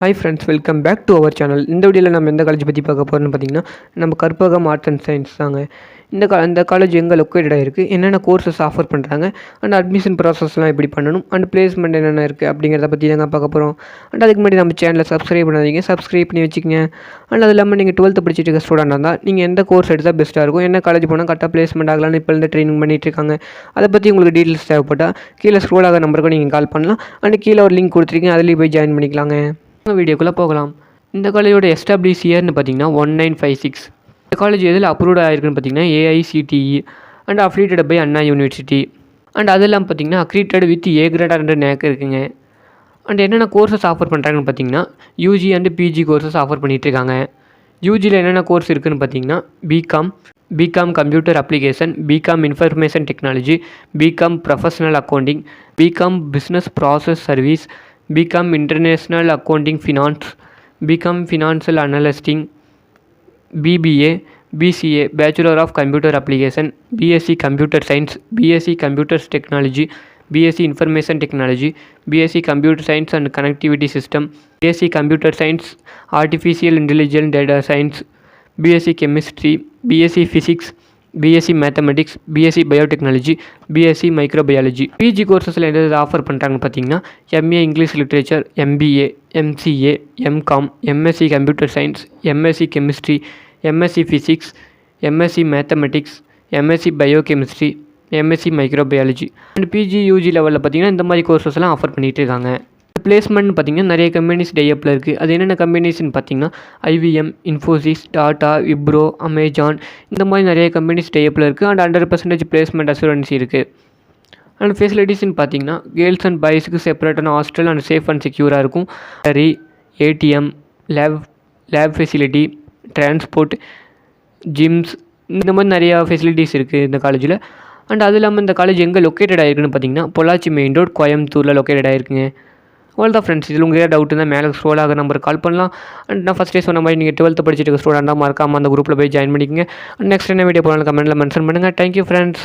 Hi friends, welcome back to our channel. இந்த வீடியோவில் நம்ம எந்த காலேஜ் பற்றி பார்க்க போகிறோம்னு பார்த்தீங்கன்னா, நம்ம கற்பகம் ஆர்ட்ஸ் அண்ட் சயின்ஸ் தாங்க. இந்த காலேஜ் எங்கே லொக்கேட்டடாக இருக்குது, என்னென்ன கோர்சஸ் ஆஃபர் பண்ணுறாங்க, அண்ட் அட்மிஷன் ப்ராசஸ்லாம் எப்படி பண்ணணும், அண்ட் பிளேஸ்மெண்ட் என்னென்ன இருக்குது அப்படிங்கிறத பற்றி தாங்க பார்க்க போகிறோம். அண்ட் அதுக்கு முன்னாடி நம்ம சேனலை சப்ஸ்கிரைப் பண்ணாதீங்க, சப்ஸ்கிரைப் பண்ணி வச்சுக்கோங்க. அண்ட் அது இல்லாமல் நீங்கள் 12th படிச்சுட்டு இருக்க ஸ்டூடெண்டாக இருந்தால் நீங்கள் எந்த கோர்ஸ் எடுத்தால் பெஸ்ட்டாக இருக்கும், என்ன காலேஜ் போனால் கரெக்டாக பிளேஸ்மெண்ட் ஆகலான்னு இப்போ இந்த ட்ரைனிங் பண்ணிகிட்டு இருக்காங்க. அதை பற்றி உங்களுக்கு டீட்டெயில்ஸ் தேவைப்பட்டால் கீழே ஸ்க்ரோல் ஆகிற நம்பருக்கு நீங்கள் கால் பண்ணலாம். அண்ட் கீழே ஒரு லிங்க் கொடுத்துருக்கீங்க, அதுலேயும் போய் ஜாயின் பண்ணிக்கலாங்க. வீடியோக்குள்ளே போகலாம். இந்த காலேஜோட எஸ்டாப்ளிஷ் இயர்னு பார்த்தீங்கன்னா 1956. இந்த காலேஜ் எதில் அப்ரூவ்ட் ஆகிருக்குன்னு பார்த்தீங்கன்னா AICTE and affiliated by Anna University. And அது இல்லாமல் பார்த்தீங்கன்னா accredited with A grade and NAAC இருக்குங்க. அண்ட் என்னென்ன கோர்சஸ் ஆஃபர் பண்ணுறாங்கன்னு பார்த்தீங்கன்னா UG and PG courses offer பண்ணிகிட்ருக்காங்க. யூஜியில் என்னென்ன கோர்ஸ் இருக்குதுன்னு பார்த்தீங்கன்னா BCom computer application, BCom information technology, BCom professional accounting, BCom business process service, BCom international accounting finance, BCom financial அனலிஸ்டிங், BBA, BCA bachelor of computer application, BSc computer science, BSc computers technology, BSc information technology, BSc computer science and connectivity system, BSc computer science artificial intelligence data science, BSc chemistry, BSc physics, BSc mathematics, BSc biotechnology, BSc microbiology. PG கோர்சஸில் எதாவது offer பண்ணுறாங்கன்னு பார்த்தீங்கன்னா MA English literature, MBA, MCA, MCom, MSc computer science, MSc chemistry, MSc physics, MSc mathematics, MSc biochemistry, MSc microbiology. And PG UG லெவலில் பார்த்தீங்கன்னா இந்த மாதிரி கோர்சஸ்லாம் offer பண்ணிகிட்டு இருக்காங்க. பிளேஸ்மெண்ட் பார்த்திங்கன்னா நிறைய கம்பெனிஸ் டெவலப்பில் இருக்குது. அது என்னென்ன கம்பெனிஸ்ன்னு பார்த்தீங்கன்னா ஐவிஎம், இன்ஃபோசிஸ், டாட்டா, விப்ரோ, அமேசான், இந்த மாதிரி நிறைய கம்பெனிஸ் டெவலப்பில் இருக்குது. அண்ட் 100% பிளேஸ்மெண்ட் அசூரன்ஸ் இருக்குது. அண்ட் ஃபெசிலிட்டிஸ்ன்னு பார்த்தீங்கன்னா கேர்ள்ஸ் அண்ட் பாய்ஸுக்கு செப்பரேட்டான ஹாஸ்டல் அண்ட் சேஃப் அண்ட் செக்யூராக இருக்கும். சரி, ATM, lab facility, transport, gyms, இந்த மாதிரி நிறையா ஃபெசிலிட்டிஸ் இருக்குது இந்த காலேஜில். அண்ட் அது இல்லாமல் இந்த காலேஜ் எங்கே லொக்கேட்டட் ஆகிருக்குன்னு பார்த்தீங்கன்னா பொள்ளாச்சி மெயின் ரோட், கோயம்புத்தூரில் லொக்கேட்டட் ஆகிருக்குங்க. அவ்வளோ தான் ஃப்ரெண்ட்ஸ். இதில் உங்களுக்கு டவுட் இருந்தால் மேலே ஸ்க்ரோல் ஆகிற நம்பருக்கு கால் பண்ணலாம். அண்ட் நான் ஃபஸ்ட்டே சொன்ன மாதிரி நீங்கள் 12th படிச்சுட்டு ஸ்டூடெண்டாக மறக்காமல் அந்த குரூப்பில் போய் ஜாயின் பண்ணிக்கங்க. நெக்ஸ்ட் என்ன வீடியோ போனாலும் கமெண்ட்டில் மென்ஷன் பண்ணுங்கள். Thank you friends.